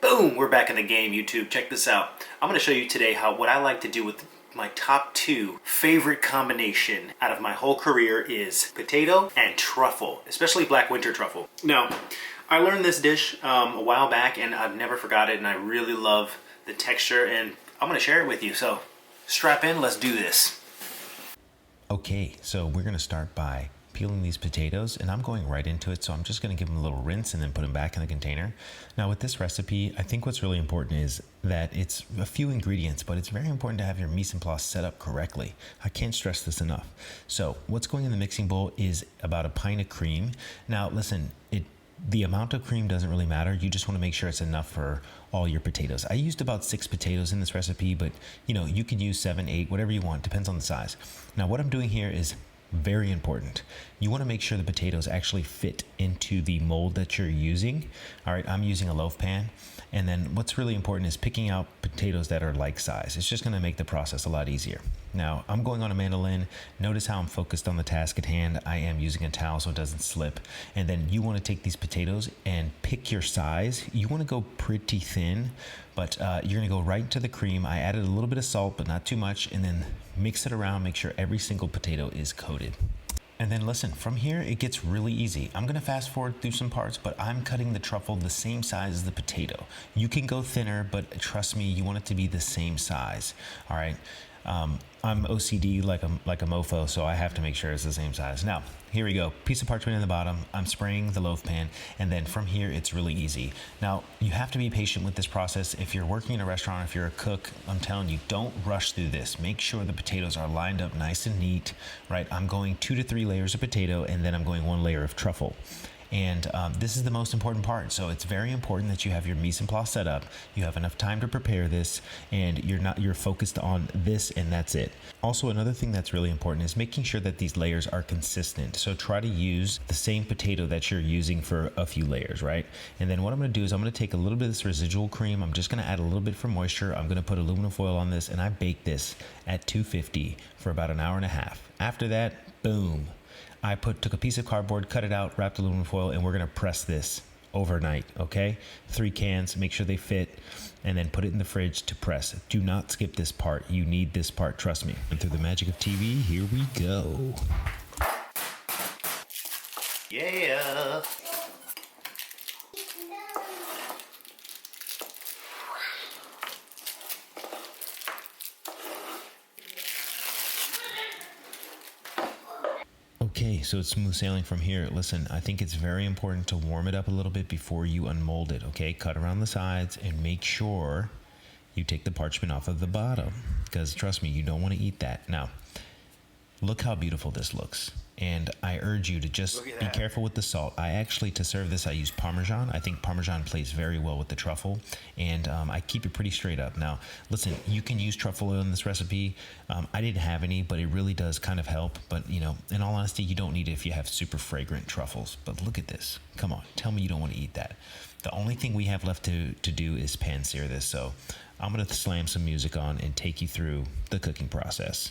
Boom! We're back in the game, YouTube. Check this out. I'm going to show you today what I like to do with my top 2 favorite combination out of my whole career is potato and truffle, especially black winter truffle. Now, I learned this dish a while back and I've never forgot it, and I really love the texture, and I'm going to share it with you. So strap in, let's do this. Okay, so we're going to start by peeling these potatoes, and I'm going right into it, so I'm just going to give them a little rinse and then put them back in the container. Now with this recipe, I think what's really important is that it's a few ingredients, but it's very important to have your mise en place set up correctly. I can't stress this enough. So what's going in the mixing bowl is about a pint of cream. Now listen, the amount of cream doesn't really matter. You just want to make sure it's enough for all your potatoes. I used about 6 potatoes in this recipe, but you can use 7, 8, whatever you want, depends on the size. Now what I'm doing here is very important. You want to make sure the potatoes actually fit into the mold that you're using. All right, I'm using a loaf pan. And then what's really important is picking out potatoes that are like size. It's just going to make the process a lot easier. Now, I'm going on a mandoline. Notice how I'm focused on the task at hand. I am using a towel so it doesn't slip. And then you want to take these potatoes and pick your size. You want to go pretty thin, but you're going to go right into the cream. I added a little bit of salt, but not too much, and then mix it around. Make sure every single potato is coated. And then listen, from here, it gets really easy. I'm gonna fast forward through some parts, but I'm cutting the truffle the same size as the potato. You can go thinner, but trust me, you want it to be the same size, all right? I'm OCD like a mofo, so I have to make sure it's the same size. Now, here we go. Piece of parchment in the bottom. I'm spraying the loaf pan, and then from here, it's really easy. Now, you have to be patient with this process. If you're working in a restaurant, if you're a cook, I'm telling you, don't rush through this. Make sure the potatoes are lined up nice and neat, right? I'm going 2 to 3 layers of potato, and then I'm going 1 layer of truffle. And this is the most important part. So it's very important that you have your mise en place set up. You have enough time to prepare this, and you're focused on this, and that's it. Also, another thing that's really important is making sure that these layers are consistent. So try to use the same potato that you're using for a few layers, right? And then what I'm going to do is I'm going to take a little bit of this residual cream. I'm just going to add a little bit for moisture. I'm going to put aluminum foil on this, and I bake this at 250 for about an hour and a half. After that, boom. I took a piece of cardboard, cut it out, wrapped aluminum foil, and we're gonna press this overnight, okay? 3 cans, make sure they fit, and then put it in the fridge to press. Do not skip this part. You need this part, trust me. And through the magic of TV, here we go. Yeah. Okay, so it's smooth sailing from here. Listen, I think it's very important to warm it up a little bit before you unmold it, okay? Cut around the sides and make sure you take the parchment off of the bottom, because trust me, you don't want to eat that. Now, look how beautiful this looks. And I urge you to just be careful with the salt. I actually, to serve this, I use Parmesan. I think Parmesan plays very well with the truffle, and I keep it pretty straight up. Now, listen, you can use truffle oil in this recipe. I didn't have any, but it really does kind of help. But, in all honesty, you don't need it if you have super fragrant truffles. But look at this. Come on, tell me you don't want to eat that. The only thing we have left to do is pan sear this. So I'm going to slam some music on and take you through the cooking process.